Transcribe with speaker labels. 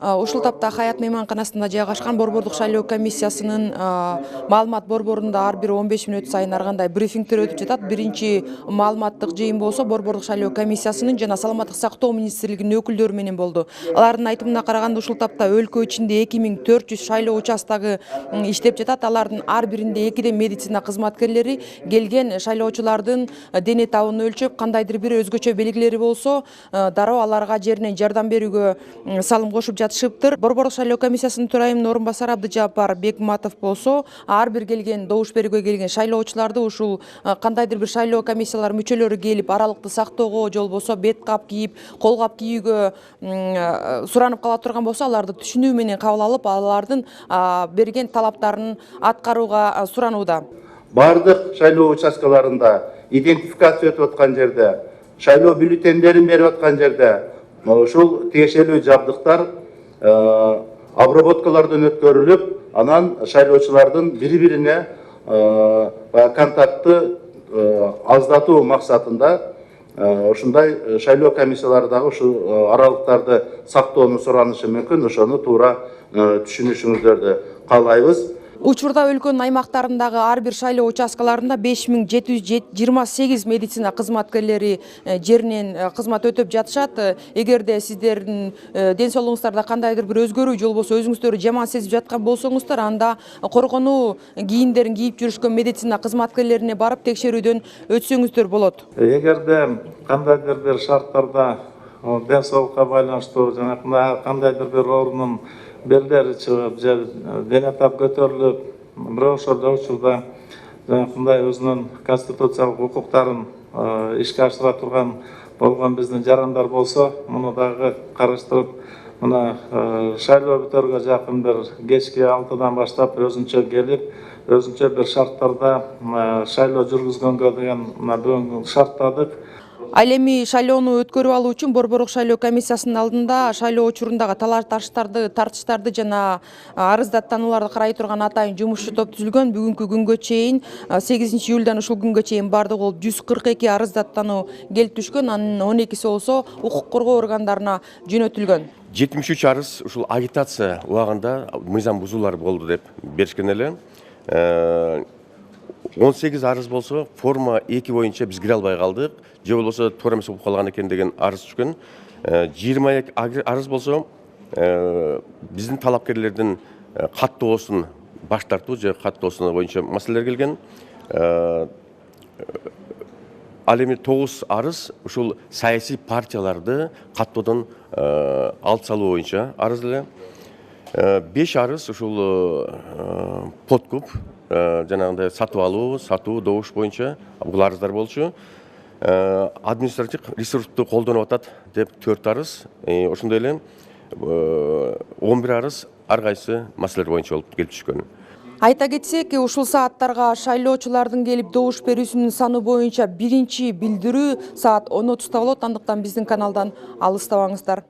Speaker 1: Ушул тапта Хаят мейманканасында жайгашкан Борбордук шайлоо комиссиясынын маалымат борборунда ар бир 15 мүнөт сайын ар кандай брифингтер өтүп жатат. Биринчи маалыматтык жыйын болсо Борбордук шайлоо комиссиясынын жана Саламаттык сактоо министрлигинин өкүлдөрү менен болду. Алардын айтымына караганда ушул тапта өлкө ичинде 2400 шайлоо участогу иштеп жатат. Алардын ар биринде 2ден медицина кызматкерлери келген шайлоочулардын дене табын өлчөп, кандайдыр бир өзгөчө белгилери болсо, дароо аларга жеринен жардам берүүгө салым кошуп жатышыптыр. Борбордук шайлоо комиссиясынын төрайымынын орун басары Абдыжаппар Бекматов болсо, ар бир келген добуш берүүгө келген шайлоочуларды ушул кандайдыр бир шайлоо комиссиялар мүчөлөрү келип аралыкты сактоого же болбосо бет кап кийип, кол кап кийүүгө суранып кала турган болсо, аларды түшүнүү менен кабыл алып, алардын берген талаптарын аткарууга суранууда.
Speaker 2: Бардык шайлоо участкаларында идентификация өтүп аткан жерде, шайлоо бюллетендерин берип аткан жерде ушул тиешелүү жабдыктар обработкалардан өткөрүлүп, анан шайлоочулардын бири-бирине контактты аздатуу максатында ушундай шайлоо комиссиялары дагы ушул аралыктарды сактоону суранышы мүмкүн. Ошону туура түшүнүшүңүздөрдү каалайбыз.
Speaker 1: Учурда өлкөнүн аймактарындагы ар бир шайлоо участкаларында 5728 медицина кызматкерлери жеринен кызмат өтөп жатышат. Эгерде сиздердин ден соолугуңуздарда кандайдыр бир өзгөрүү же болбосо өзүңүздөрү жаман сезип жаткан болсоңуздар, анда коргонуу кийимдерин кийип жүрүшкөн медицина кызматкерлерине барып текшерүүдөн өтсөңүздөр болот.
Speaker 3: Эгерде кандайдыр бир шарттарда ден соолукка байланыштуу жана кандайдыр бир оорунун белгилери чыгып же дене тап көтөрүлүп, бирок ошол учурда жанакындай өзүнүн конституциялык укуктарын ишке ашыра турган болгон биздин жарандар болсо, муну дагы караштырып, мына шайлоо бүтөргө жакын бир кечки 6-дан баштап өзүнчө келип, өзүнчө бир шарттарда шайлоо жүргүзгөнгө деген бүгүн шарттадык.
Speaker 1: Ал эми шайлоону өткөрүп алуу үчүн Борбордук шайлоо комиссиясынын алдында шайлоо учурундагы тартыштарды жана арыздаттанууларды карай турган атайын жумушчу топ түзүлгөн. Бүгүнкү күнгө чейин 8 июлдан ушул күнгө чейин бардыгы болуп 142 арыздаттануу келип түшкөн. Анын 12си болсо укук коргоо органдарына жөнөтүлгөн.
Speaker 4: 73 арыз ушул агитация убагында мыйзам бузуулар болду деп беришкен эле. 18 арыз болсо форма 2 боюнча биз кире албай калдык, же болбосо туура эмес болуп калган экен деген арыз түшкөн. 22 арыз болсо биздин талапкерлердин каттоосун баш тартуу же каттоосу боюнча маселелер келген. Ал эми 9 арыз ушул саясий партияларды каттоодон алып салуу боюнча арыз эле. 5 арыз ушул подкуп жанагындай сатып алуу, сатуу, добуш боюнча бул арыздар болчу. Административдик ресурсту колдонуп атат деп 4 арыз, ошондой эле 11 арыз ар кайсы маселелер боюнча болуп келип түшкөн.
Speaker 1: Айта кетсек, ушул сааттарга шайлоочулардын келип добуш берүүсүнүн саны боюнча биринчи билдирүү саат 10:30 болот. Андыктан биздин каналдан алыстабаңыздар.